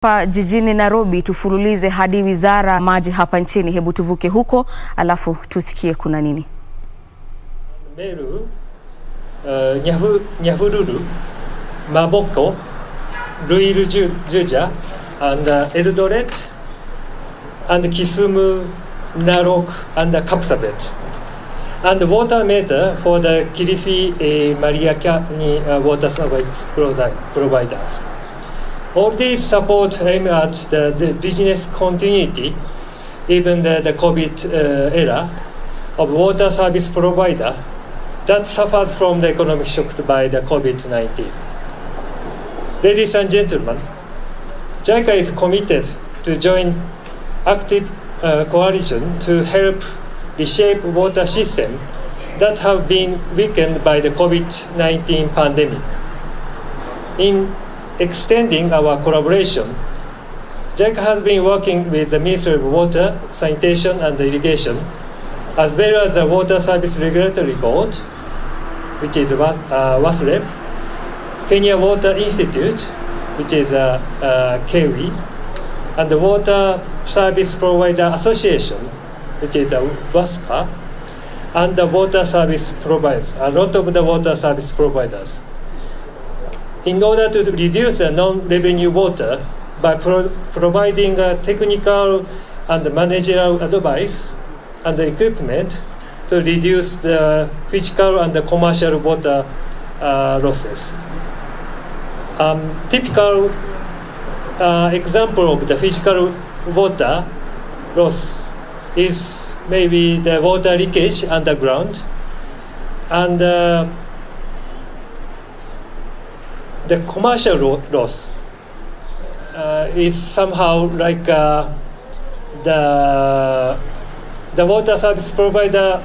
Pa jijini Nairobi tufululize hadi wizara maji hapa nchini. Hebu tuvuke huko alafu tusikie kuna nini. Meru, Nyahururu, Maboko, Ruiru Juja, and Eldoret, and Kisumu, Narok, and Kapsabet. And the water meter for the Kilifi Mariakani water service providers. All these support aim at the business continuity, even the COVID era of water service provider that suffered from the economic shock by the COVID-19. Ladies and gentlemen, JICA is committed to join active coalition to help reshape water systems that have been weakened by the COVID-19 pandemic. In extending our collaboration, JICA has been working with the Ministry of Water, Sanitation and Irrigation, as well as the Water Service Regulatory Board, which is WASREP, Kenya Water Institute, which is KEWI, and the Water Service Provider Association, which is the WASPA, and the water service providers, a lot of the water service providers. In order to reduce the non-revenue water by providing technical and managerial advice and equipment to reduce the physical and the commercial water losses. Typical example of the physical water loss is maybe the water leakage underground, and the commercial loss is somehow like the water service provider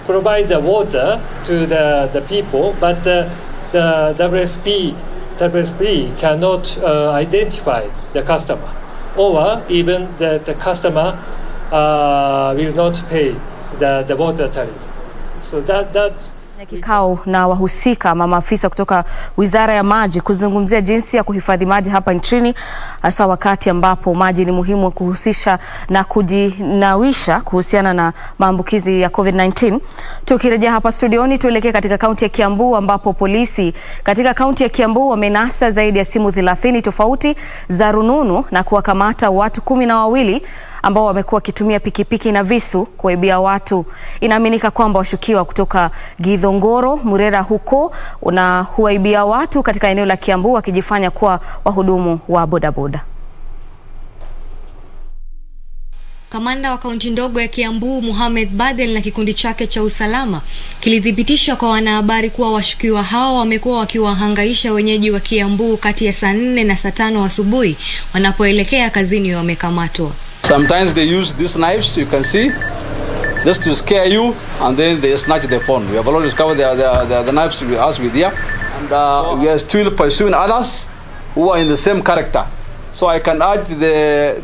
provide the water to the people, but the WSP cannot identify the customer, or even the customer will not pay the water tariff. So that's kikao na wahusika maafisa kutoka Wizara ya Maji kuzungumzia jinsi ya kuhifadhi maji hapa nchini, hasa wakati ambapo maji ni muhimu kuhusisha na kujinawisha kuhusiana na maambukizi ya COVID-19. Tukirejea hapa studioni, tuelekee katika kaunti ya Kiambu ambapo polisi katika kaunti ya Kiambu wamenasa zaidi ya simu 30 tofauti za rununu na kuwakamata watu 12 ambao wamekuwa wakitumia pikipiki na visu kuwaibia watu. Inaaminika kwamba washukiwa kutoka Githongoro, Murera huko na huwaibia watu katika eneo la Kiambu wakijifanya kuwa wahudumu wa bodaboda. Kamanda wa kaunti ndogo ya Kiambu Mohamed Badel na kikundi chake cha usalama kilithibitisha kwa wanahabari kuwa washukiwa hao wamekuwa wakiwahangaisha wenyeji wa Kiambu kati ya saa 4 na saa 5 asubuhi wanapoelekea kazini. Wamekamatwa. Sometimes they use these knives, you can see, just to scare you, and then they snatch the phone. We have already discovered the knives with us with here, and we are still pursuing others who are in the same character. So I can urge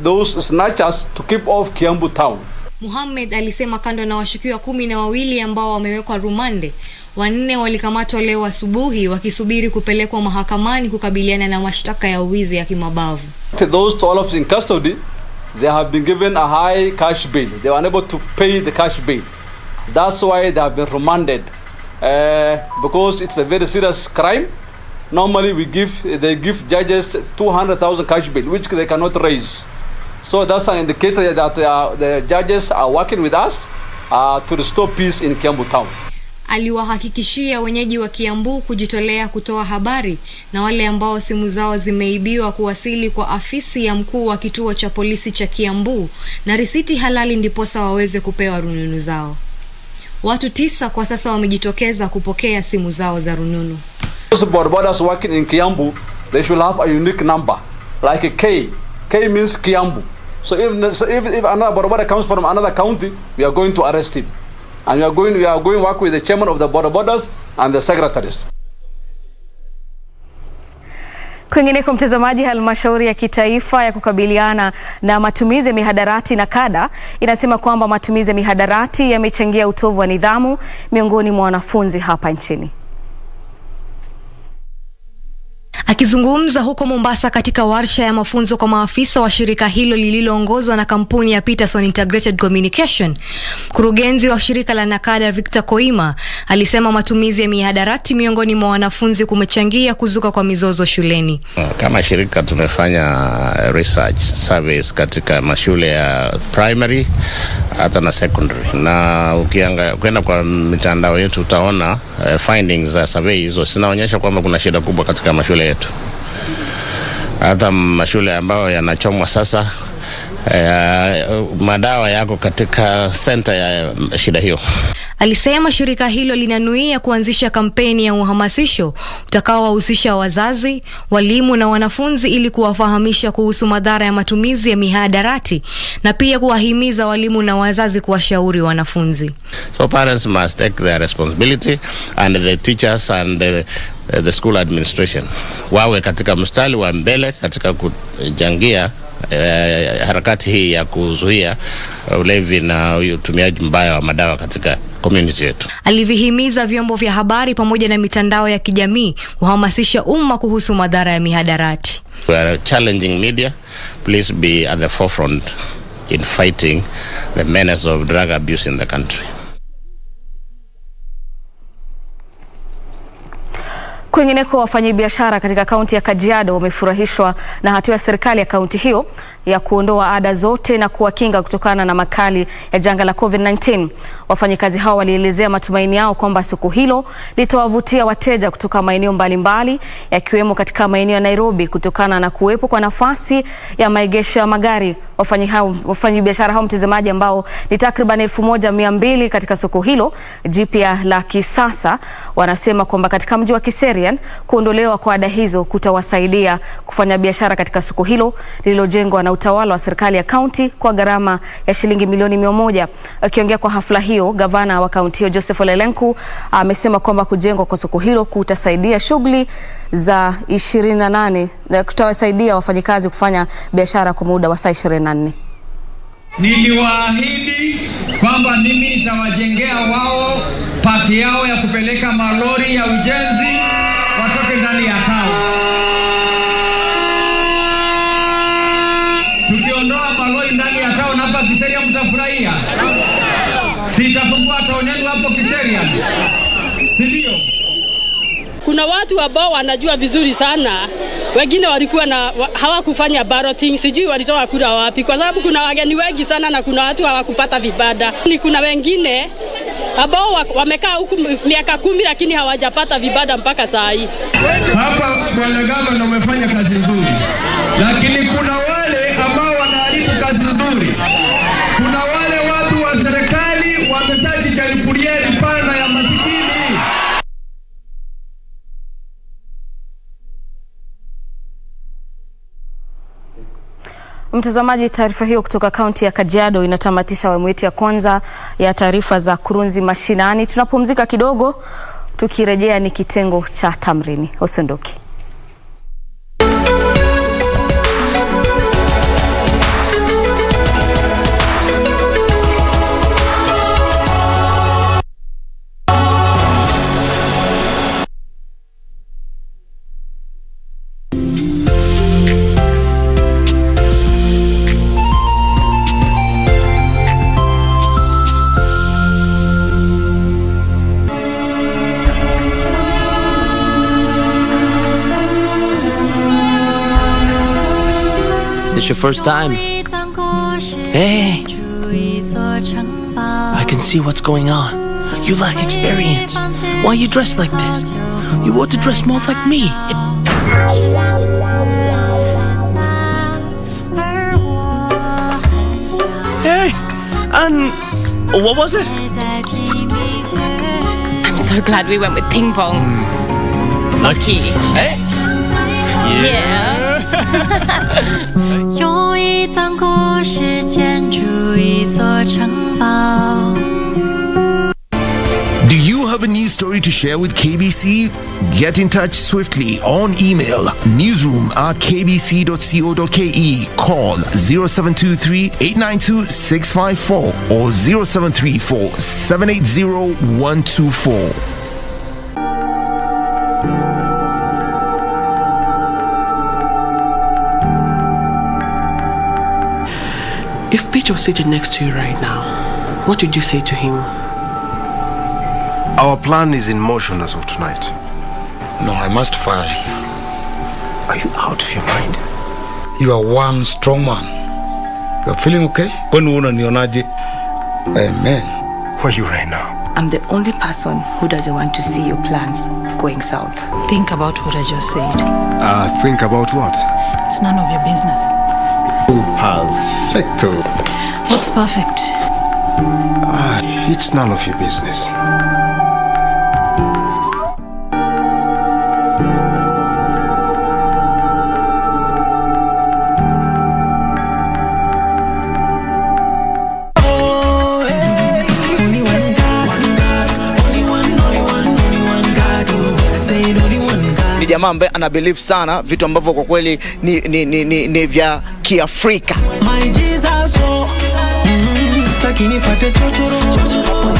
those snatchers to keep off Kiambu town. Mohamed alisema kando na washukiwa 12 ambao wamewekwa rumande, 4 walikamatwa leo asubuhi wakisubiri kupelekwa mahakamani kukabiliana na mashtaka ya uwizi ya kimabavu. Those 12 in custody, they have been given a high cash bail. They were unable to pay the cash bail. That's why they have been remanded, because it's a very serious crime. Normally they give judges 200,000 cash bail, which they cannot raise. So that's an indicator that the judges are working with us to restore peace in Kiambu town. Aliwahakikishia wenyeji wa Kiambu kujitolea kutoa habari na wale ambao simu zao zimeibiwa kuwasili kwa afisi ya mkuu wa kituo cha polisi cha Kiambu na risiti halali ndiposa waweze kupewa rununu zao. Watu 9 kwa sasa wamejitokeza kupokea simu zao za rununu. Those bodabodas working in Kiambu, they should have a unique number like a K. K means Kiambu. So if another bodaboda comes from another county, we are going to arrest him. And we are going to work with the chairman of the bodabodas and the secretaries. Kwingineko mtazamaji, halmashauri ya kitaifa ya kukabiliana na matumizi ya mihadarati na kada inasema kwamba matumizi ya mihadarati yamechangia utovu wa nidhamu miongoni mwa wanafunzi hapa nchini. Akizungumza huko Mombasa katika warsha ya mafunzo kwa maafisa wa shirika hilo lililoongozwa na kampuni ya Peterson Integrated Communication, mkurugenzi wa shirika la Nakada Victor Koima alisema matumizi ya mihadarati miongoni mwa wanafunzi kumechangia kuzuka kwa mizozo shuleni. Kama shirika tumefanya research surveys katika mashule ya primary hata na secondary, na ukienda kwa mitandao yetu utaona findings za survey hizo zinaonyesha kwamba kuna shida kubwa katika mashule yetu. Hata mashule ambayo yanachomwa sasa, madawa yako katika center ya shida hiyo. Alisema shirika hilo linanuia kuanzisha kampeni ya uhamasisho utakaowahusisha wazazi, walimu na wanafunzi ili kuwafahamisha kuhusu madhara ya matumizi ya mihadarati na pia kuwahimiza walimu na wazazi kuwashauri wanafunzi. So parents must take their responsibility, and the teachers and the school administration wawe katika mstari wa mbele katika kujangia harakati hii ya kuzuia ulevi na utumiaji mbaya wa madawa katika community yetu. Alivihimiza vyombo vya habari pamoja na mitandao ya kijamii kuhamasisha umma kuhusu madhara ya mihadarati. We are challenging media. Please be at the forefront in fighting the menace of drug abuse in the country. Kwingineko, wafanyabiashara katika kaunti ya Kajiado wamefurahishwa na hatua ya serikali ya kaunti hiyo ya kuondoa ada zote na kuwakinga kutokana na makali ya janga la COVID-19. Wafanyikazi hao walielezea matumaini yao kwamba soko hilo litawavutia wateja kutoka maeneo mbalimbali yakiwemo katika maeneo ya Nairobi kutokana na kuwepo kwa nafasi ya maegesho ya magari. Wafanyabiashara hao, mtazamaji, ambao ni takriban 1200 katika soko hilo jipya la kisasa, wanasema kwamba katika mji wa Kiserian kuondolewa kwa ada hizo kutawasaidia kufanya biashara katika soko hilo lililojengwa na utawala wa serikali ya kaunti kwa gharama ya shilingi milioni 100. Akiongea kwa hafla hiyo, gavana wa kaunti hiyo Joseph Olelenku amesema kwamba kujengwa kwa soko hilo kutasaidia shughuli za 28 na kutawasaidia wafanyikazi kufanya biashara kwa muda wa saa 24. Niliwaahidi kwamba mimi nitawajengea wao paki yao ya kupeleka malori ya ujenzi watoke ndani ya tao. Tukiondoa malori ndani ya tao na hapa Kiseria mtafurahia. Sitafungua tao nenu hapo Kiseria. Sindio? Kuna watu ambao wanajua vizuri sana, wengine walikuwa hawakufanya balloting, sijui walitoka kura wapi, kwa sababu kuna wageni wengi sana na kuna watu hawakupata vibada. Kuna wengine ambao wamekaa huku miaka 10 lakini hawajapata vibada mpaka saa hii. Hapa bwana gavana umefanya kazi nzuri, lakini kuna wale ambao wanaharibu kazi nzuri. Kuna wale watu wa serikali wameshajichagulia pana ya masikini. Mtazamaji, taarifa hiyo kutoka kaunti ya Kajiado inatamatisha awamu yetu ya kwanza ya taarifa za Kurunzi Mashinani. Tunapumzika kidogo, tukirejea ni kitengo cha Tamrini. Usiondoke. It's your first time. Hey, I can see what's going on. You lack experience. Why are you dressed like this? You ought to dress more like me. Hey, and what was it? I'm so glad we went with ping pong. Lucky. Hey? Yeah. 用一段故事建筑一座城堡。 Do you have a news story to share with KBC? Get in touch swiftly on email newsroom@kbc.co.ke, call 0723 892 654 or 0734 780 124. If Peter was sitting next to you right now, what would you say to him? Our plan is in motion as of tonight. No, I must fire. Are you out of your mind? You are one strong man. You are feeling okay? Amen. Where are you right now? I'm the only person who doesn't want to see your plans going south. Think about what I just said. Think about what? It's none of your business. Perfecto. What's perfect? It's none of your business. Jamaa ambaye ana believe sana vitu ambavyo kwa kweli ni vya Kiafrika.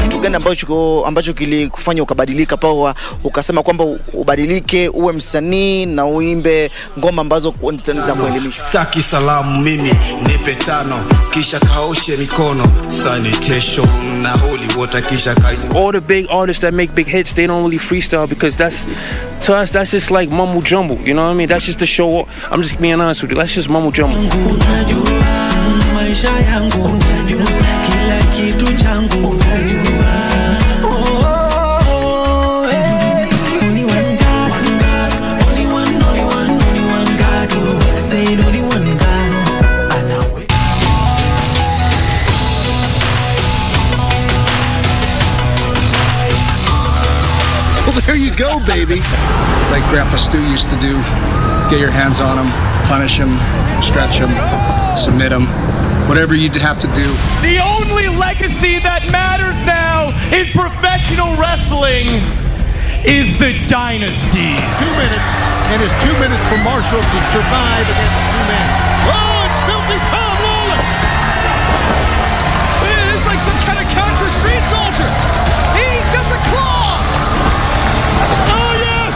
Kitu gani ambacho kilikufanya ukabadilika pawa ukasema kwamba ubadilike uwe msanii na uimbe ngoma ambazo za kuelimisha? Sitaki salamu mimi nipe tano kisha kaoshe mikono sanitation na holy water kisha all the big artists that make big hits, they don't really freestyle because to us that's just like mumble jumble, you know what I mean? That's just to show up. I'm just being honest with you. That's just mumble jumble. Maisha yangu kila kitu changu There you go, baby. Like Grandpa Stu used to do, get your hands on him, punish him, stretch him, submit him, whatever you'd have to do. The only legacy that matters now in professional wrestling is the dynasty. 2 minutes, and it's 2 minutes for Marshall to survive against two men. Oh, it's filthy Tom Lawler! It's like some kind of counter street soldier. He's got the claw! Oh, yes!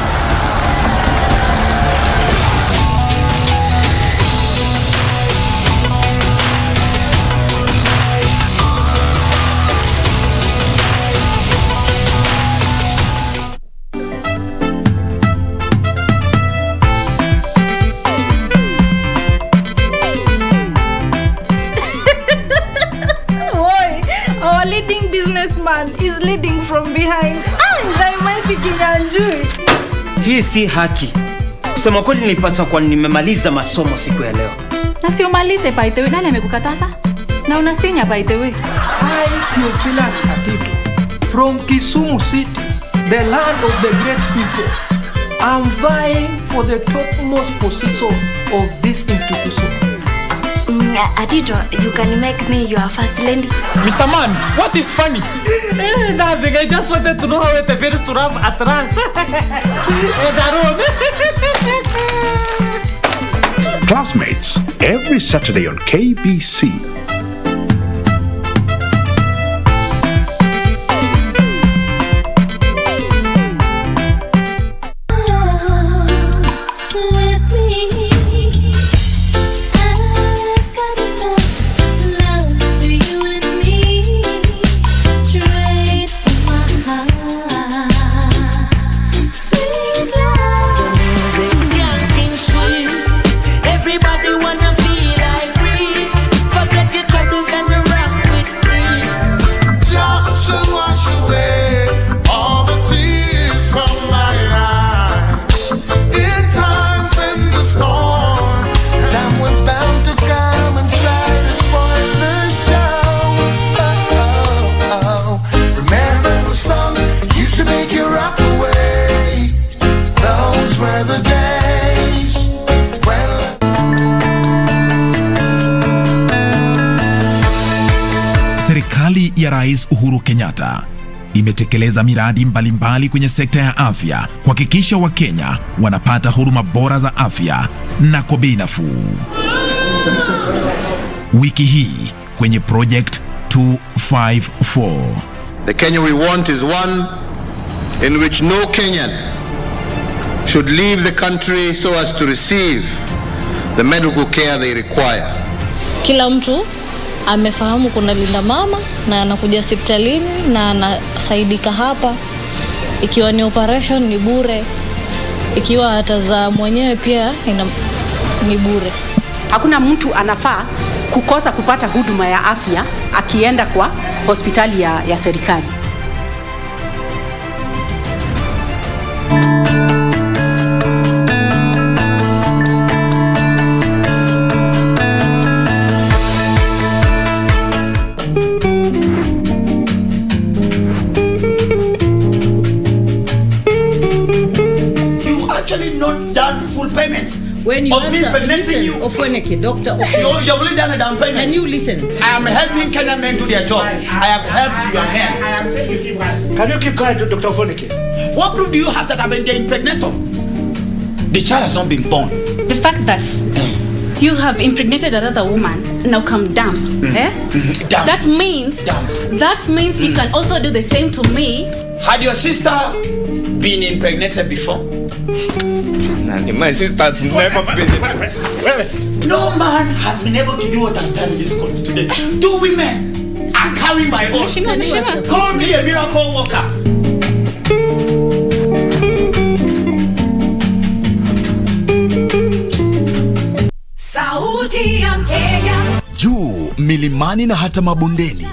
Our leading businessman is leading from behind. Hii si haki. Kusema kweli nilipaswa kwa nimemaliza masomo siku ya leo. Na sio malize by the way, nani amekukataza? Na unasinya by the way. I, Theophilus Atito, from Kisumu City, the land of the great people, I'm vying for the topmost position of this institution. Atito, you can make me your first lady. Mr. Man, what is funny? Nothing, I just wanted to know how it feels to have a trust. Classmates, every Saturday on KBC. Serikali ya Rais Uhuru Kenyatta imetekeleza miradi mbalimbali kwenye sekta ya afya kuhakikisha Wakenya wanapata huduma bora za afya na kwa bei nafuu. Wiki hii kwenye Project 254. The Kenya we want is one in which no Kenyan should leave the country so as to receive the medical care they require. Kila mtu amefahamu kuna linda mama na anakuja hospitalini na anasaidika hapa. Ikiwa ni operation ni bure, ikiwa atazaa mwenyewe pia ni bure. Hakuna mtu anafaa kukosa kupata huduma ya afya akienda kwa hospitali ya serikali. Not done full payments. When you of me impregnating you. Doctor, You've only done a down payment. Can you listen? I am helping Kenyan men do their job. I have helped your men. I am saying you keep quiet. Can you keep quiet, Dr. Ofoneke? What proof do you have that I've been the impregnator? The child has not been born. The fact that you have impregnated another woman now come damp. Damp. That means you can also do the same to me. Had your sister been impregnated before? My sister's never been. No man has been able to do what I've done in this court today. 2 women are carrying my own. Call me a miracle worker. Sauti ya Kenya. Juu milimani na hata mabondeni,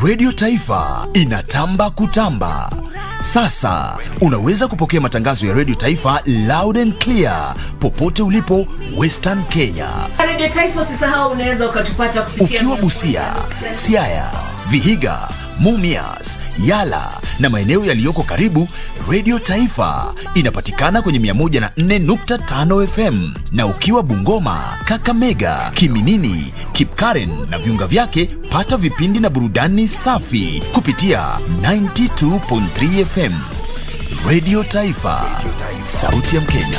Radio Taifa inatamba kutamba. Sasa unaweza kupokea matangazo ya Radio Taifa loud and clear popote ulipo Western Kenya. Radio Taifa usisahau unaweza ukatupata kupitia ukiwa Busia, Siaya, Vihiga, Mumias, Yala na maeneo yaliyoko karibu. Radio Taifa inapatikana kwenye 104.5 FM, na ukiwa Bungoma, Kakamega, Kiminini, Kipkaren na viunga vyake, pata vipindi na burudani safi kupitia 92.3 FM. Radio Taifa, sauti ya Mkenya.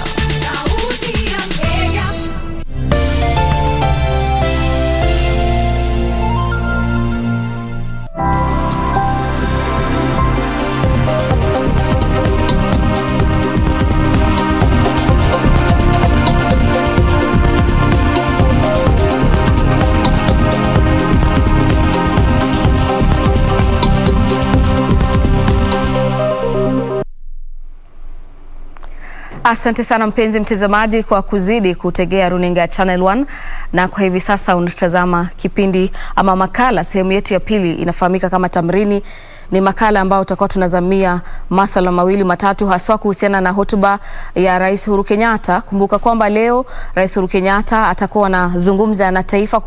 Asante sana mpenzi mtazamaji kwa kuzidi kutegea runinga Channel 1, na kwa hivi sasa unatazama kipindi ama makala sehemu yetu ya pili inafahamika kama Tamrini. Ni makala ambao tutakuwa tunazamia masuala mawili matatu haswa kuhusiana na hotuba ya Rais Uhuru Kenyatta. Kumbuka kwamba leo Rais Uhuru Kenyatta atakuwa anazungumza na taifa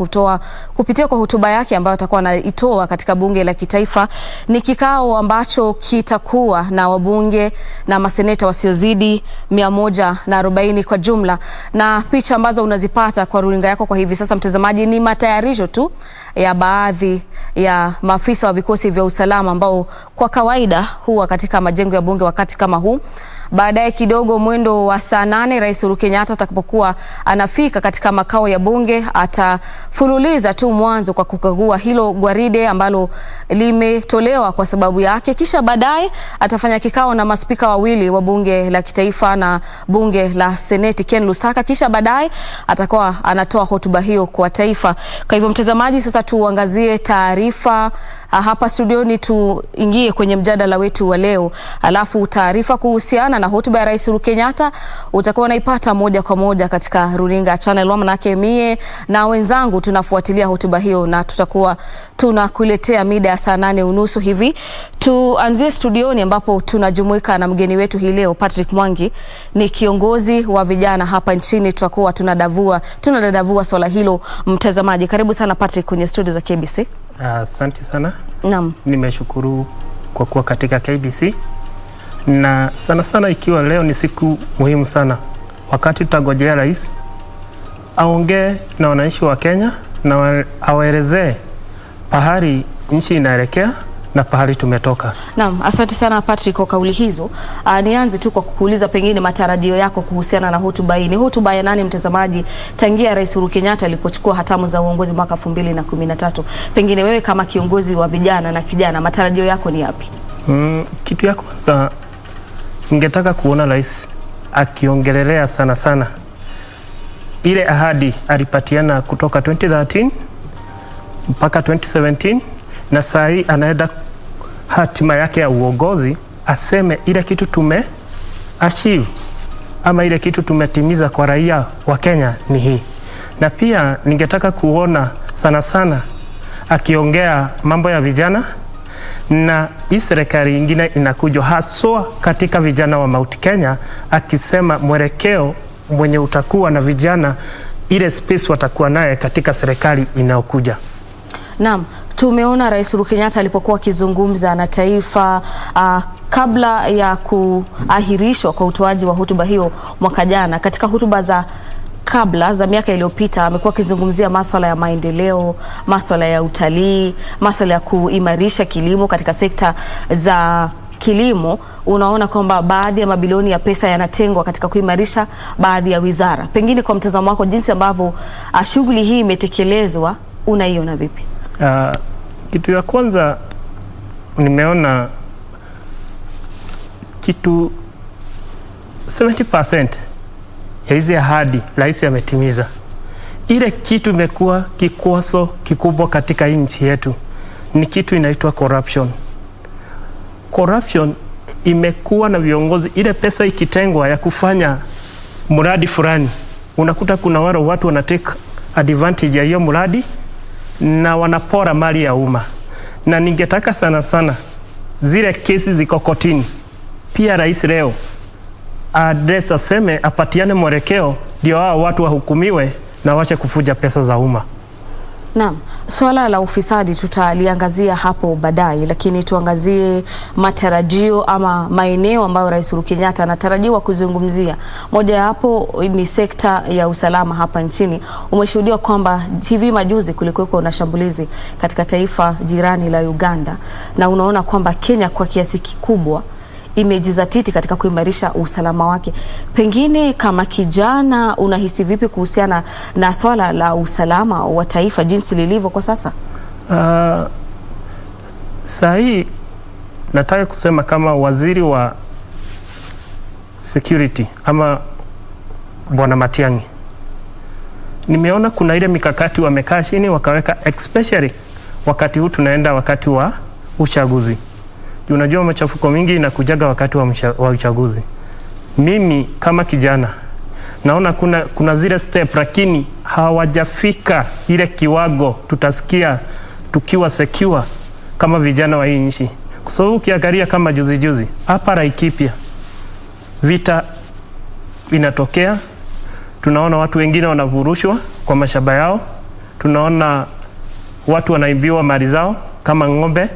kupitia kwa hotuba yake ambayo atakuwa anaitoa katika bunge la kitaifa. Ni kikao ambacho kitakuwa na wabunge na maseneta wasiozidi 140 kwa jumla, na picha ambazo unazipata kwa runinga yako kwa hivi sasa mtazamaji ni matayarisho tu ya baadhi ya maafisa wa vikosi vya usalama ambao kwa kawaida huwa katika majengo ya bunge wakati kama huu. Baadaye kidogo mwendo wa saa 8 Rais Uhuru Kenyatta atakapokuwa anafika katika makao ya bunge, atafululiza tu mwanzo kwa kukagua hilo gwaride ambalo limetolewa kwa sababu yake. Kisha baadaye atafanya kikao na maspika wawili wa bunge la kitaifa na bunge la seneti, Ken Lusaka. Kisha baadaye atakuwa anatoa hotuba hiyo kwa taifa. Kwa hivyo mtazamaji, sasa tuangazie taarifa hapa studioni, tuingie kwenye mjadala wetu wa leo. Alafu taarifa kuhusiana na hotuba ya Rais Uhuru Kenyatta utakuwa unaipata moja kwa moja katika runinga Channel 1, manake mie na wenzangu tunafuatilia hotuba hiyo na tutakuwa tunakuletea mida ya saa 8:30 hivi. Tuanzie studioni ambapo tunajumuika na mgeni wetu hii leo, Patrick Mwangi, ni kiongozi wa vijana hapa nchini. Tutakuwa tunadadavua swala hilo mtazamaji. Karibu sana Patrick kwenye studio za KBC. Asante sana. Naam. Nimeshukuru kwa kuwa katika KBC, na sana ikiwa leo ni siku muhimu sana, wakati tutagojea rais aongee na wananchi wa Kenya na awaelezee pahali nchi inaelekea na pahali tumetoka. Naam, asante sana Patrick kwa kauli hizo. Nianze tu kwa kukuuliza pengine matarajio yako kuhusiana na hotuba hii. Ni hotuba ya nani mtazamaji tangia Rais Uhuru Kenyatta alipochukua hatamu za uongozi mwaka 2013? Pengine wewe kama kiongozi wa vijana na kijana, matarajio yako ni yapi? Kitu ya kwanza ningetaka kuona rais akiongelelea sana ile ahadi alipatiana kutoka 2013 mpaka 2017, na saa hii anaenda hatima yake ya uongozi aseme ile kitu tume achieve ama ile kitu tumetimiza kwa raia wa Kenya ni hii. Na pia ningetaka kuona sana sana akiongea mambo ya vijana, na hii serikali nyingine inakuja haswa katika vijana wa Mount Kenya, akisema mwelekeo mwenye utakuwa na vijana, ile space watakuwa naye katika serikali inayokuja. Naam, tumeona Rais Uhuru Kenyatta alipokuwa akizungumza na taifa kabla ya kuahirishwa kwa utoaji wa hotuba hiyo mwaka jana. Katika hotuba za kabla za miaka iliyopita amekuwa akizungumzia masuala ya maendeleo, masuala ya utalii, masuala ya kuimarisha kilimo katika sekta za kilimo. Unaona kwamba baadhi ya mabilioni ya pesa yanatengwa katika kuimarisha baadhi ya wizara. Pengine kwa mtazamo wako, jinsi ambavyo shughuli hii imetekelezwa, unaiona vipi? Kitu ya kwanza nimeona kitu 70% ya hizi ahadi rais ametimiza. Ile kitu imekuwa kikwazo kikubwa katika nchi yetu ni kitu inaitwa corruption. Corruption imekuwa na viongozi, ile pesa ikitengwa ya kufanya mradi fulani, unakuta kuna wale watu wana take advantage ya hiyo mradi na wanapora mali ya umma. Na ningetaka sana sana zile kesi ziko kotini, pia rais leo address, aseme apatiane mwelekeo ndio hao watu wahukumiwe na wache kufuja pesa za umma. Naam, swala la ufisadi tutaliangazia hapo baadaye, lakini tuangazie matarajio ama maeneo ambayo Rais Uhuru Kenyatta anatarajiwa kuzungumzia. Moja ya hapo ni sekta ya usalama hapa nchini. Umeshuhudia kwamba hivi majuzi kulikuwa na shambulizi katika taifa jirani la Uganda, na unaona kwamba Kenya kwa kiasi kikubwa imejizatiti katika kuimarisha usalama wake. Pengine kama kijana unahisi vipi kuhusiana na swala la usalama wa taifa jinsi lilivyo kwa sasa? Saa hii nataka kusema kama waziri wa security ama Bwana Matiang'i, nimeona kuna ile mikakati wamekaa chini wakaweka, especially wakati huu tunaenda wakati wa uchaguzi. Unajua machafuko mingi inakujaga wakati wa uchaguzi. Mimi kama kijana naona kuna zile step, lakini hawajafika ile kiwango tutasikia tukiwa secure kama vijana wa hii nchi. Kwa sababu ukiangalia kama juzi hapa Laikipia vita inatokea, tunaona watu wengine wanavurushwa kwa mashamba yao, tunaona watu wanaibiwa mali zao kama ng'ombe.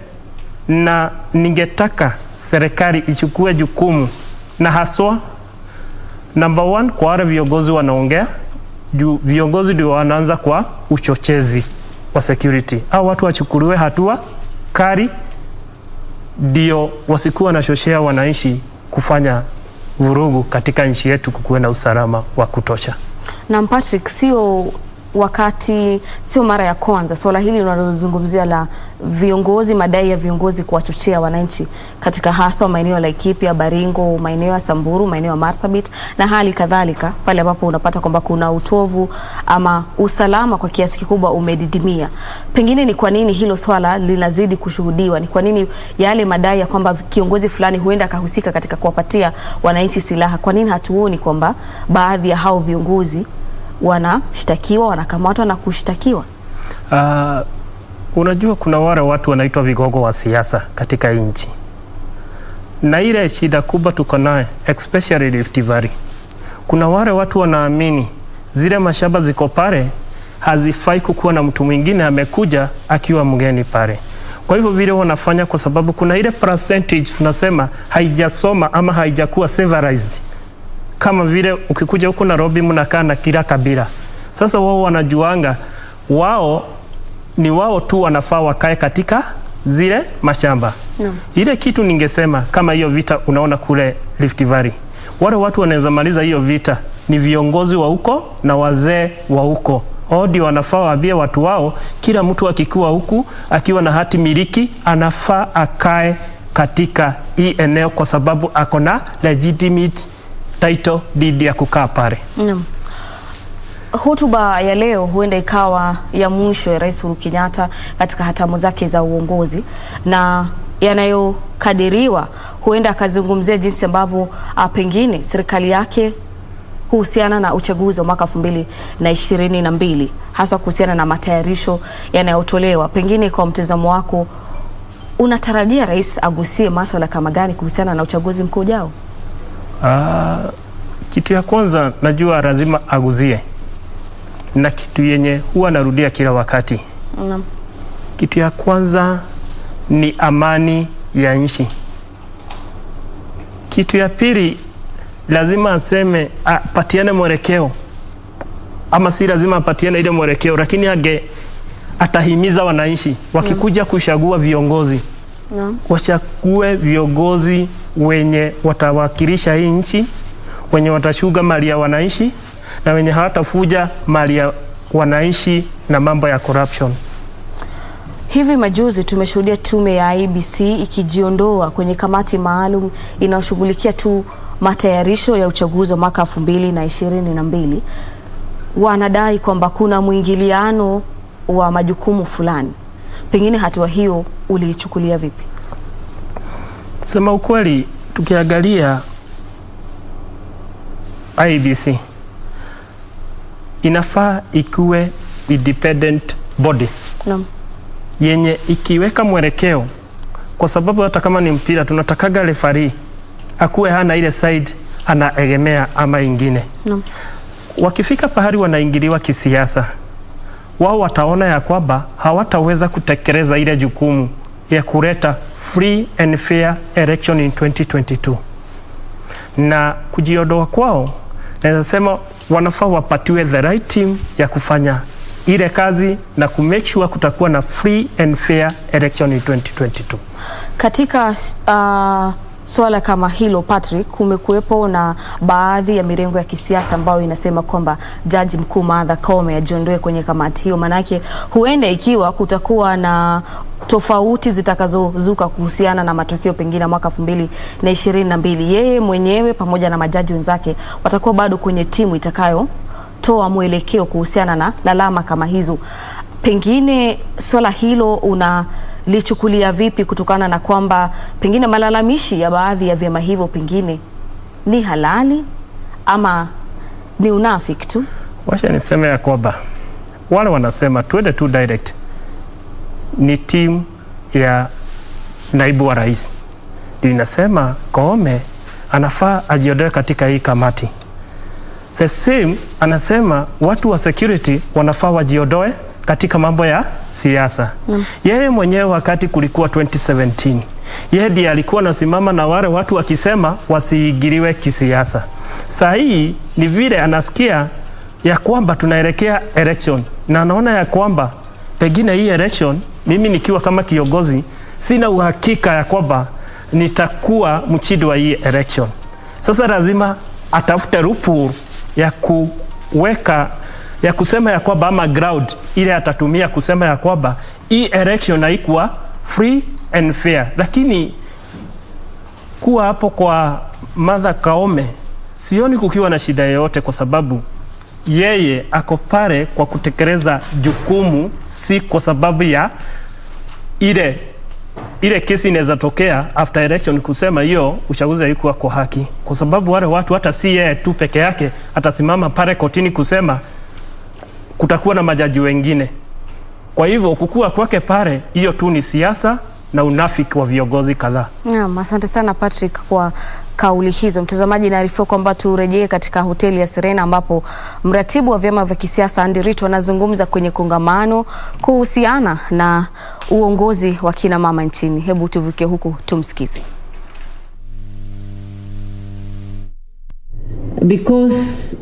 Na ningetaka serikali ichukue jukumu, na haswa number 1 kwa wale viongozi wanaongea, viongozi ndio wanaanza kwa uchochezi wa security. Au watu wachukuliwe hatua kali ndio wasikuwa na shoshea wananchi kufanya vurugu katika nchi yetu, kukuwe na usalama wa kutosha. Na Patrick, sio mara ya kwanza swala hili linalozungumzia la viongozi, madai ya viongozi kuwachochea wananchi katika haswa maeneo ya Laikipia, Baringo, maeneo ya Samburu, maeneo ya Marsabit na hali kadhalika, pale ambapo unapata kwamba kuna utovu ama usalama kwa kiasi kikubwa umedidimia. Pengine ni kwa nini hilo swala linazidi kushuhudiwa? Ni kwa nini yale madai ya kwamba kiongozi fulani huenda akahusika katika kuwapatia wananchi silaha, kwa nini hatuoni kwamba baadhi ya hao viongozi wanashtakiwa, wanakamatwa na kushtakiwa? Unajua kuna wale watu wanaitwa vigogo wa siasa katika nchi, na ile shida kubwa tuko naye especially Rift Valley. Kuna wale watu wanaamini zile mashamba ziko pale hazifai kukuwa na mtu mwingine amekuja akiwa mgeni pale. Kwa hivyo vile wanafanya, kwa sababu kuna ile percentage tunasema haijasoma ama haijakuwa civilized. Kama vile ukikuja huko Nairobi mnakaa na kila kabila. Sasa wao wanajuanga ni wao tu wanafaa wakae katika zile mashamba. Ile kitu ningesema kama hiyo vita unaona kule Rift Valley, wale watu wanaweza maliza hiyo vita ni viongozi wa huko na wazee wa huko. Ndio wanafaa waambie watu wao, kila mtu akikuwa huku akiwa na hati miliki anafaa akae katika hii eneo, kwa sababu akona legitimate title deed ya kukaa pale. Hotuba ya leo huenda ikawa ya mwisho ya Rais Uhuru Kenyatta katika hatamu zake za uongozi, na yanayokadiriwa huenda akazungumzia jinsi ambavyo pengine serikali yake kuhusiana na uchaguzi wa mwaka 2022, hasa kuhusiana na matayarisho yanayotolewa. Pengine kwa mtazamo wako, unatarajia rais agusie masuala kama gani kuhusiana na uchaguzi mkuu ujao? Kitu ya kwanza najua lazima aguzie, na kitu yenye huwa narudia kila wakati. Kitu ya kwanza ni amani ya nchi. Kitu ya pili lazima aseme patiane mwelekeo, ama si lazima patiane ile mwelekeo, lakini atahimiza wananchi wakikuja kuchagua viongozi wachague viongozi wenye watawakilisha hii nchi, wenye watashuga mali ya wananchi na wenye hawatafuja mali ya wananchi na mambo ya corruption. Hivi majuzi tumeshuhudia tume ya IBC ikijiondoa kwenye kamati maalum inayoshughulikia tu matayarisho ya uchaguzi wa mwaka 2022. Wanadai kwamba kuna mwingiliano wa majukumu fulani. Pengine hatua hiyo uliichukulia vipi? Sema ukweli, tukiangalia IBC inafaa ikuwe independent body. Yenye ikiweka mwelekeo, kwa sababu hata kama ni mpira tunatakaga referee akuwe hana ile side anaegemea ama ingine. Wakifika pahali wanaingiliwa kisiasa, wao wataona ya kwamba hawataweza kutekeleza ile jukumu ya kuleta free and fair election in 2022. Na kujiondoa kwao, naweza sema wanafaa wapatiwe the right team ya kufanya ile kazi na kumake sure kutakuwa na free and fair election in 2022. Katika swala kama hilo, Patrick, kumekuwepo na baadhi ya mirengo ya kisiasa ambayo inasema kwamba Jaji Mkuu Martha Koome ajiondoe kwenye kamati hiyo, manake huenda ikiwa kutakuwa na tofauti zitakazozuka kuhusiana na matokeo pengine mwaka 2022, yeye mwenyewe pamoja na majaji wenzake watakuwa bado kwenye timu itakayotoa mwelekeo kuhusiana na lalama kama hizo. Pengine swala hilo unalichukulia vipi, kutokana na kwamba pengine malalamishi ya baadhi ya vyama hivyo pengine ni halali ama ni unafiki tu? Wacha niseme ya kwamba wale wanasema tuende tu direct ni timu ya naibu wa rais. Ndio inasema Koome anafaa ajiondoe katika hii kamati. The same anasema watu wa security wanafaa wajiondoe katika mambo ya siasa. Yeye mwenyewe wakati kulikuwa 2017, yeye ndiye alikuwa anasimama na wale watu wakisema wasiingiliwe kisiasa. Saa hii ni vile anasikia ya kwamba tunaelekea election, na anaona ya kwamba pengine hii election mimi nikiwa kama kiongozi sina uhakika ya kwamba nitakuwa mshindi wa hii election. Sasa lazima atafute loophole ya kuweka ya kusema ya kwamba ama ground ile atatumia kusema ya kwamba hii election haikuwa free and fair. Lakini kuwa hapo kwa Martha Koome sioni kukiwa na shida yoyote, kwa sababu yeye ako pale kwa kutekeleza jukumu, si kwa sababu ya ile kesi inaweza tokea after election kusema hiyo uchaguzi haikuwa kwa haki, kwa sababu wale watu hata si yeye tu peke yake atasimama pale kotini kusema kutakuwa na majaji wengine. Kwa hivyo kukua kwake pale, hiyo tu ni siasa na unafiki wa viongozi kadhaa. Asante sana Patrick kwa kauli hizo. Mtazamaji, naarifiwa kwamba turejee katika hoteli ya Serena ambapo mratibu wa vyama vya kisiasa Andy Rito anazungumza kwenye kongamano kuhusiana na uongozi wa kina mama nchini. Hebu tuvuke huku tumsikize. Because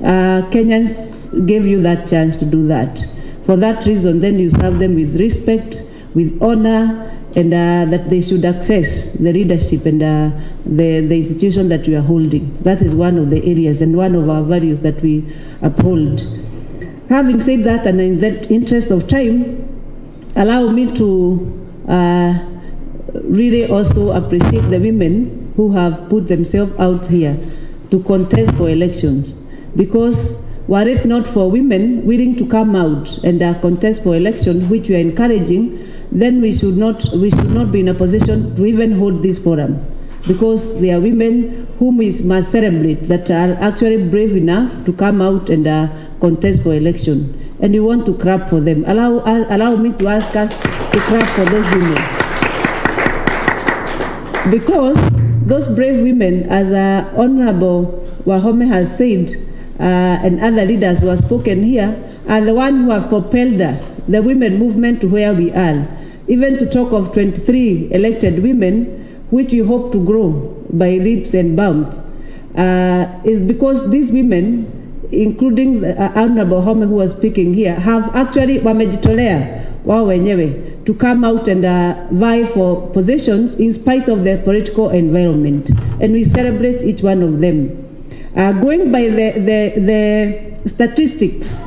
Kenyans gave you that chance to do that. For that reason, then you serve them with respect, with honor, and that they should access the leadership and the institution that we are holding. That is one of the areas and one of our values that we uphold. Having said that, and in that interest of time, allow me to really also appreciate the women who have put themselves out here to contest for elections, because were it not for women willing to come out and contest for election, which we are encouraging, then we should not be in a position to even hold this forum, because there are women whom we must celebrate that are actually brave enough to come out and contest for election, and we want to clap for them. Allow me to ask us to clap for those women, because those brave women, as Honorable Wahome has said, and other leaders who have spoken here, are the ones who have propelled us, the women movement, to where we are. Even to talk of 23 elected women, which we hope to grow by leaps and bounds, is because these women, including Honorable Home who was speaking here, have actually wamejitolea wao wenyewe to come out and vie for positions in spite of their political environment, and we celebrate each one of them. Going by the statistics,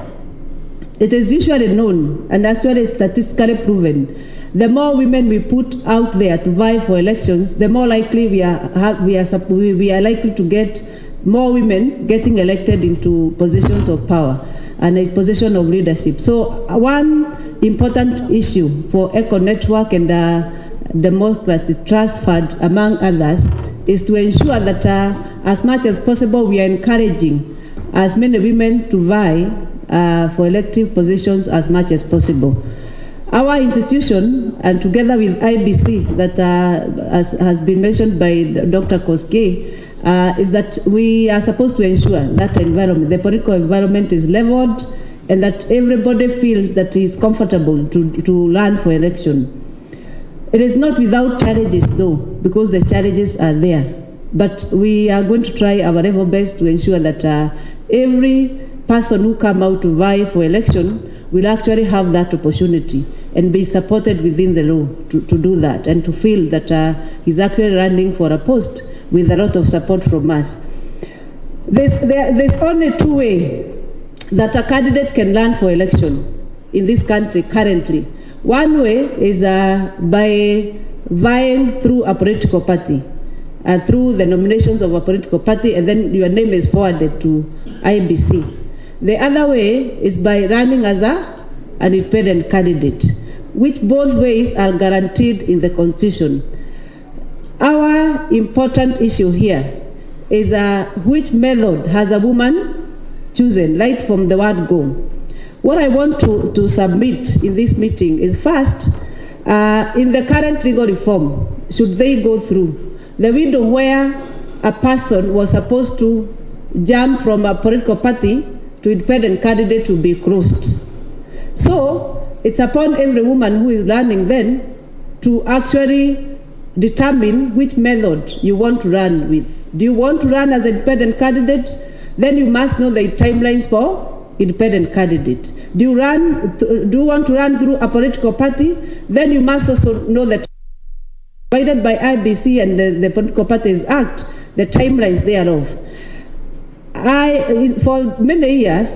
it is usually known and actually statistically proven, the more women we put out there to vie for elections, the more likely we are likely to get more women getting elected into positions of power and a position of leadership. So one important issue for Eco Network and Democratic Trust Fund, among others, is to ensure that as much as possible we are encouraging as many women to vie for elective positions as much as possible. Our institution, and together with IBC, that has been mentioned by Dr. Koske, is that we are supposed to ensure that environment, the political environment, is leveled, and that everybody feels that he is comfortable to run for election. It is not without challenges, though, because the challenges are there. But we are going to try our level best to ensure that every person who come out to vie for election will actually have that opportunity and be supported within the law to do that, and to feel that he's actually running for a post with a lot of support from us. There's only two ways that a candidate can run for election in this country currently. One way is by vying through a political party, through the nominations of a political party, and then your name is forwarded to IBC. The other way is by running as an independent candidate, which both ways are guaranteed in the Constitution. Our important issue here is which method has a woman chosen, right from the word go. What I want to submit in this meeting is, first, in the current legal reform, should they go through, the window where a person was supposed to jump from a political party to independent candidate to be closed. So it's upon every woman who is running then to actually determine which method you want to run with. Do you want to run as an independent candidate? Then you must know the timelines for independent candidate. Do you want to run through a political party? Then you must also know that provided by IBC and the Political Parties Act, the timelines thereof. For many years,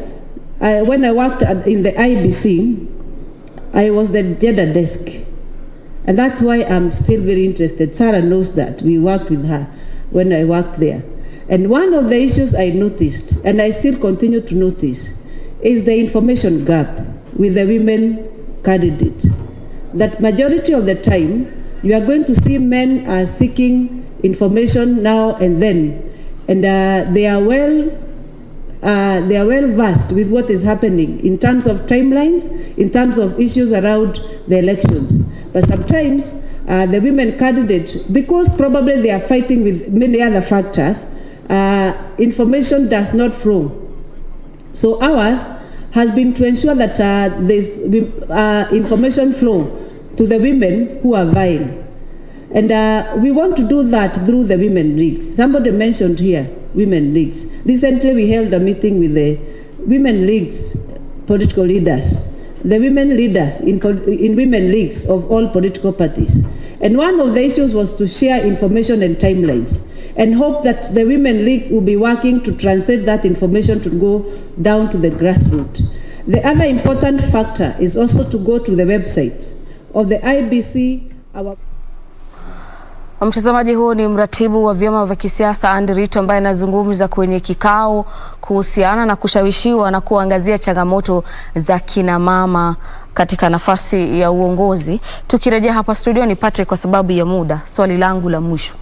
when I worked in the IBC, I was the gender desk. And that's why I'm still very interested. Sarah knows that. We worked with her when I worked there. And one of the issues I noticed, and I still continue to notice, is the information gap with the women candidates. That majority of the time, you are going to see men are seeking information now and then, and they are well versed with what is happening in terms of timelines, in terms of issues around the elections. But sometimes the women candidates, because probably they are fighting with many other factors, information does not flow. So ours has been to ensure that there's information flow to the women who are vying. And we want to do that through the women leagues. Somebody mentioned here women leagues. Recently we held a meeting with the women leagues political leaders, the women leaders in women leagues of all political parties. And one of the issues was to share information and timelines, and hope that the women leagues will be working to translate that information to go down to the grassroots. The other important factor is also to go to the website of the IBC. Mtazamaji, huo ni mratibu wa vyama vya kisiasa Andy Rito ambaye anazungumza kwenye kikao kuhusiana na kushawishiwa na kuangazia changamoto za kina mama katika nafasi ya uongozi. Tukirejea hapa studio ni Patrick, kwa sababu ya muda, swali langu la mwisho,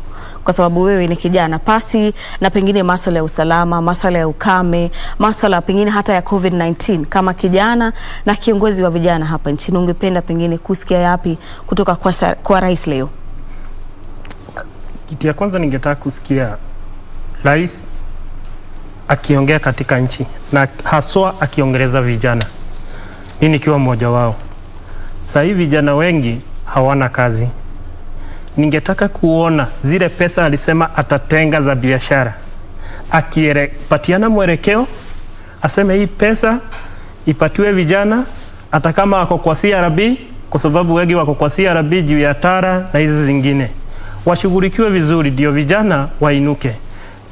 kwa sababu wewe ni kijana, pasi na pengine masuala ya usalama, masuala ya ukame, masuala pengine hata ya COVID-19, kama kijana na kiongozi wa vijana hapa nchini, ungependa pengine kusikia yapi kutoka kwa rais leo? Kitu ya kwanza ningetaka kusikia rais akiongea katika nchi na haswa akiongeleza vijana. Mimi nikiwa mmoja wao. Sasa hivi vijana wengi hawana kazi. Ningetaka kuona zile pesa alisema atatenga za biashara, akipatiana mwelekeo, aseme hii pesa ipatiwe vijana, hata kama wako kwa CRB, kwa sababu wengi wako kwa CRB juu ya TARA na hizi zingine. Washughulikiwe vizuri ndio vijana wainuke.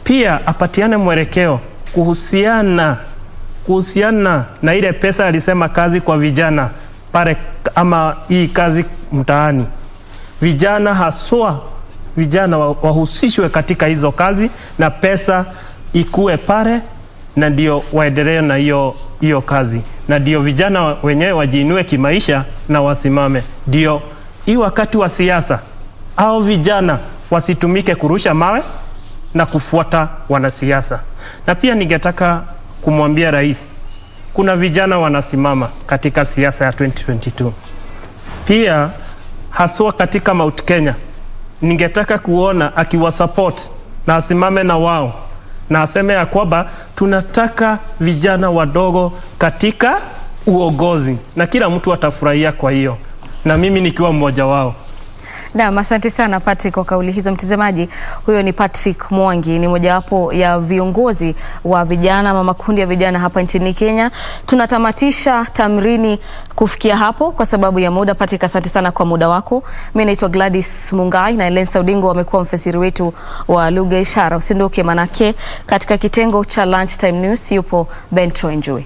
Pia apatiane mwelekeo kuhusiana na ile pesa alisema kazi kwa vijana pale, ama hii kazi mtaani. Vijana haswa vijana wahusishwe katika hizo kazi na pesa ikue pale, na ndio waendelee na hiyo kazi, na ndio vijana wenyewe wajiinue kimaisha na wasimame. Ndio hii wakati wa siasa au vijana wasitumike kurusha mawe na kufuata wanasiasa. Na pia ningetaka kumwambia rais, kuna vijana wanasimama katika siasa ya 2022. Pia haswa katika Mount Kenya, ningetaka kuona akiwasupport na asimame na wao na aseme ya kwamba tunataka vijana wadogo katika uongozi, na kila mtu atafurahia kwa hiyo, na mimi nikiwa mmoja wao. Na asante sana Patrick kwa kauli hizo. Mtazamaji, huyo ni Patrick Mwangi, ni mojawapo ya viongozi wa vijana ama makundi ya vijana hapa nchini Kenya. Tunatamatisha Tamrini kufikia hapo kwa sababu ya muda. Patrick, asante sana kwa muda wako. Mimi naitwa Gladys Mungai na Lensa Udingo wamekuwa mfasiri wetu wa lugha ishara. Usindoke, manake katika kitengo cha Lunchtime News yupo Bentro. Enjoy.